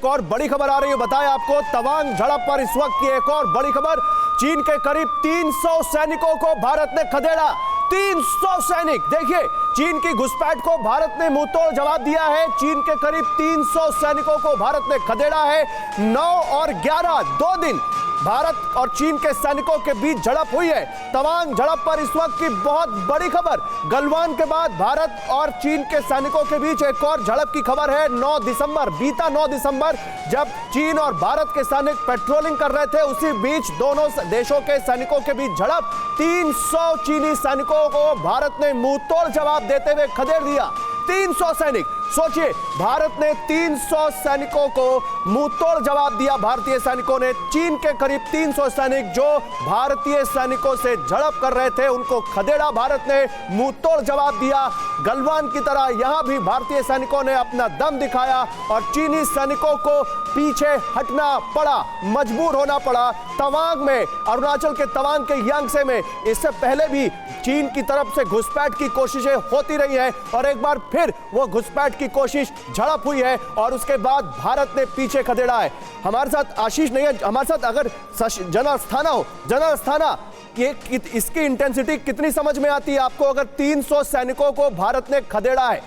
और बड़ी खबर आ रही है, बताएं आपको तवांग झड़प पर इस वक्त की एक और बड़ी खबर। चीन के करीब 300 सैनिकों को भारत ने खदेड़ा। 300 सैनिक, देखिए चीन की घुसपैठ को भारत ने मुंहतोड़ जवाब दिया है। चीन के करीब 300 सैनिकों को भारत ने खदेड़ा है। 9 और 11 2 दिन भारत और चीन के सैनिकों के बीच झड़प हुई है। तवांग झड़प पर इस वक्त की बहुत बड़ी खबर। गलवान के बाद भारत और चीन के सैनिकों के बीच एक और झड़प की खबर है। 9 दिसंबर, बीता 9 दिसंबर जब चीन और भारत के सैनिक पेट्रोलिंग कर रहे थे, उसी बीच दोनों देशों के सैनिकों के बीच झड़प। 300 चीनी सैनिकों को भारत ने मुंहतोड़ जवाब देते हुए खदेड़ दिया। 300 सैनिक, सोचिए भारत ने 300 सैनिकों को मुंहतोड़ जवाब दिया। भारतीय सैनिकों ने चीन के करीब 300 सैनिक जो भारतीय सैनिकों से झड़प कर रहे थे उनको खदेड़ा। भारत ने मुंहतोड़ जवाब दिया। गलवान की तरह यहां भी भारतीय सैनिकों ने अपना दम दिखाया और चीनी सैनिकों को पीछे हटना पड़ा, मजबूर होना पड़ा। तवांग में, अरुणाचल के तवांग के यांगसे में इससे पहले भी चीन की तरफ से घुसपैठ की कोशिशें होती रही हैं और एक बार फिर वो घुसपैठ की कोशिश झड़प हुई है और उसके बाद भारत ने पीछे खदेड़ा है। हमारे साथ आशीष नहीं है, हमारे साथ अगर जनरल अस्थाना हो, जनरल अस्थाना, ये इसकी इंटेंसिटी कितनी समझ में आती है आपको अगर 300 सैनिकों को भारत ने खदेड़ा है?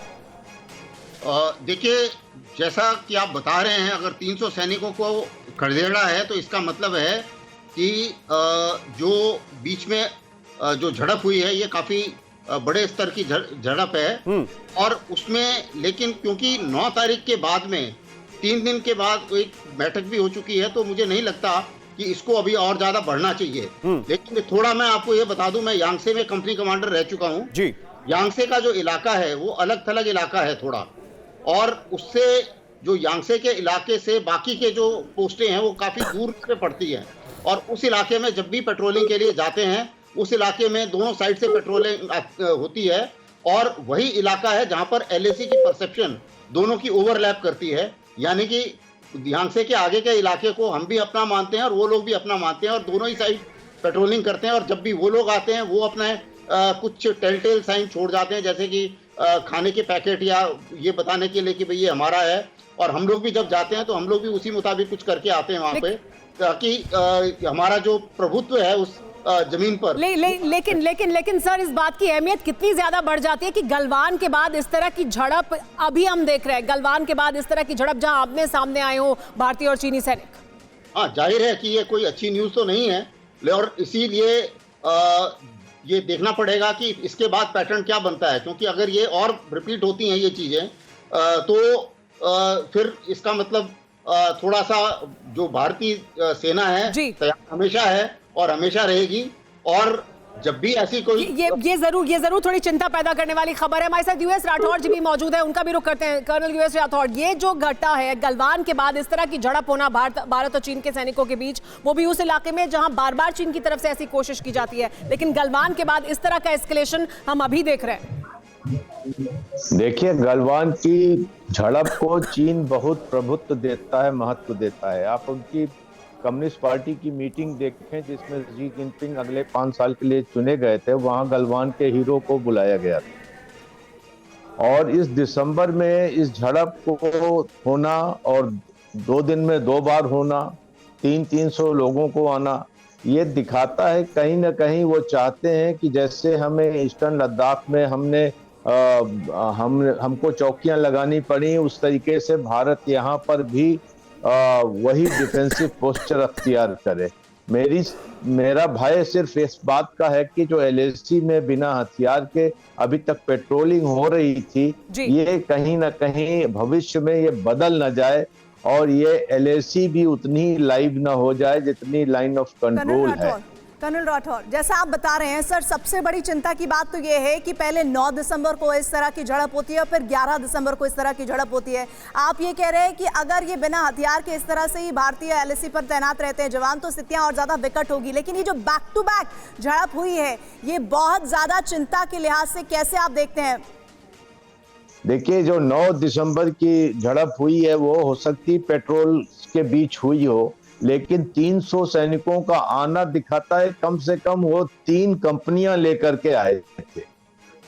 देखिए, जैसा कि आप बता रहे हैं, अगर 300 सैनिकों को खदेड़ा है तो इसका मतलब है कि जो बीच में जो झड़प हुई है ये काफी बड़े स्तर की झड़प है। और उसमें लेकिन क्योंकि 9 तारीख के बाद में 3 दिन के बाद एक बैठक भी हो चुकी है, तो मुझे नहीं लगता कि इसको अभी और ज्यादा बढ़ना चाहिए। लेकिन थोड़ा मैं आपको ये बता दूं, मैं यांगसे में कंपनी कमांडर रह चुका हूं जी। यांगसे का जो इलाका है वो अलग थलग इलाका है थोड़ा, और उससे जो यांगसे के इलाके से बाकी के जो पोस्टें हैं वो काफी दूर पे पड़ती हैं। और उस इलाके में जब भी पेट्रोलिंग के लिए जाते हैं, उस इलाके में दोनों साइड से पेट्रोलिंग होती है और वही इलाका है जहां पर एलएसी की परसेप्शन दोनों की ओवरलैप करती है। यानी कि यांगसे के आगे के इलाके को हम भी अपना मानते हैं और वो लोग भी अपना मानते हैं और दोनों ही साइड पेट्रोलिंग करते हैं। और जब भी वो लोग आते हैं वो अपने कुछ टेल साइन छोड़ जाते हैं, जैसे कि खाने के पैकेट या ये बताने के लिए कि भाई ये हमारा है। और हम लोग भी जब जाते हैं तो हम लोग भी उसी मुताबिक कुछ करके आते हैं वहां पे, ताकि हमारा जो प्रभुत्व है उस जमीन पर। लेकिन सर, इस बात की अहमियत कितनी ज्यादा बढ़ जाती है कि गलवान के बाद इस तरह की झड़प अभी हम देख रहे हैं। गलवान के बाद इस तरह की झड़प जहां आमने सामने आए हो भारतीय और चीनी सैनिक। हाँ, जाहिर है कि ये कोई अच्छी न्यूज तो नहीं है, और इसीलिए ये देखना पड़ेगा कि इसके बाद पैटर्न क्या बनता है। क्योंकि अगर ये और रिपीट होती हैं ये चीजें, तो फिर इसका मतलब थोड़ा सा जो भारतीय सेना है तैयार हमेशा है और हमेशा रहेगी। और जब भी ऐसी कोई ये जरूर थोड़ी चिंता पैदा करने वाली खबर है। हमारे साथ यूएस राठौड़ जी भी मौजूद है, उनका भी रुख करते हैं। कर्नल यूएस राठौड़, ये जो घटना है गलवान के बाद, इस तरह की झड़प होना भारत और चीन के सैनिकों के बीच, वो भी उस इलाके में जहां बार बार चीन की तरफ से ऐसी कोशिश की जाती है, लेकिन गलवान के बाद इस तरह का एस्केलेशन हम अभी देख रहे हैं। देखिए, गलवान की झड़प को चीन बहुत प्रभुत्व देता है, महत्व देता है। आप उनकी कम्युनिस्ट पार्टी की मीटिंग देखें जिसमें शी जिनपिंग अगले 5 साल के लिए चुने गए थे, वहां गलवान के हीरो को बुलाया गया था। और इस दिसंबर में इस झड़प को होना और 2 दिन में 2 बार होना, 300 लोगों को आना, ये दिखाता है कहीं ना कहीं वो चाहते हैं कि जैसे हमें ईस्टर्न लद्दाख में हमको चौकियां लगानी पड़ी, उस तरीके से भारत यहाँ पर भी वही डिफेंसिव पोस्चर अख्तियार करे। मेरा भय सिर्फ इस बात का है कि जो एलएसी में बिना हथियार के अभी तक पेट्रोलिंग हो रही थी, ये कहीं ना कहीं भविष्य में ये बदल न जाए और ये एलएसी भी उतनी लाइव ना हो जाए जितनी लाइन ऑफ कंट्रोल है। कर्नल राठौर, जैसा आप बता रहे हैं सर, सबसे बड़ी चिंता की बात तो ये है कि पहले 9 दिसंबर को इस तरह की झड़प होती है और फिर 11 दिसंबर को इस तरह की झड़प होती है। आप ये कह रहे हैं कि अगर ये बिना हथियार के इस तरह से ही भारतीय एलएसी पर तैनात रहते हैं जवान, तो स्थितियां और ज्यादा विकट होगी। लेकिन ये जो बैक टू बैक झड़प हुई है, ये बहुत ज्यादा चिंता के लिहाज से कैसे आप देखते हैं? देखिए, जो 9 दिसंबर की झड़प हुई है वो हो सकती पेट्रोल के बीच हुई हो, लेकिन 300 सैनिकों का आना दिखाता है कम से कम वो 3 कंपनियां लेकर के आए थे।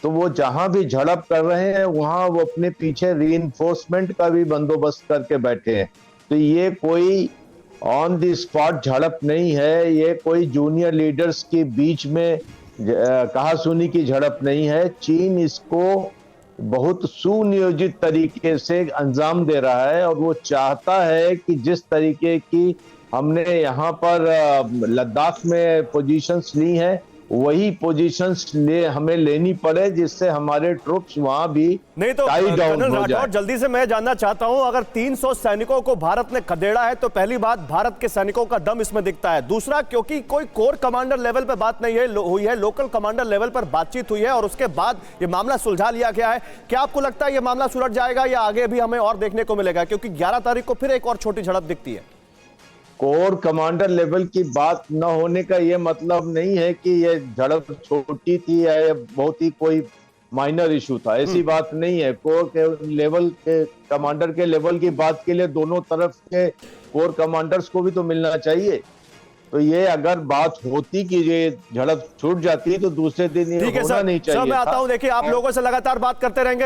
तो वो जहां भी झड़प कर रहे हैं वहां वो अपने पीछे रीइंफोर्समेंट का भी बंदोबस्त करके बैठे हैं। तो ये कोई ऑन द स्पॉट झड़प नहीं है, ये कोई जूनियर लीडर्स के बीच में कहा सुनी की झड़प नहीं है। चीन इसको बहुत सुनियोजित तरीके से अंजाम दे रहा है और वो चाहता है कि जिस तरीके की हमने यहाँ पर लद्दाख में पोजीशंस ली हैं वही पोजीशंस हमें लेनी पड़े, जिससे हमारे ट्रुप्स वहां भी नहीं तो टाई डाउन कर्नल हो जाए। राठौड़, जल्दी से मैं जानना चाहता हूं, अगर 300 सैनिकों को भारत ने खदेड़ा है तो पहली बात भारत के सैनिकों का दम इसमें दिखता है। दूसरा, क्योंकि कोई कोर कमांडर लेवल पर बात नहीं है हुई है, लोकल कमांडर लेवल पर बातचीत हुई है और उसके बाद ये मामला सुलझा लिया गया है। क्या आपको लगता है ये मामला सुलझ जाएगा या आगे भी हमें और देखने को मिलेगा, क्योंकि 11 तारीख को फिर एक और छोटी झड़प दिखती है? कोर कमांडर लेवल की बात न होने का यह मतलब नहीं है कि ये झड़प छोटी थी या ये बहुत ही कोई माइनर इशू था, ऐसी बात नहीं है। कोर के लेवल के कमांडर के लेवल की बात के लिए दोनों तरफ के कोर कमांडर्स को भी तो मिलना चाहिए। तो ये अगर बात होती कि ये झड़प छूट जाती तो दूसरे दिन ये होना नहीं चाहिए। मैं आता हूं, देखिए आप लोगों से लगातार बात करते रहेंगे।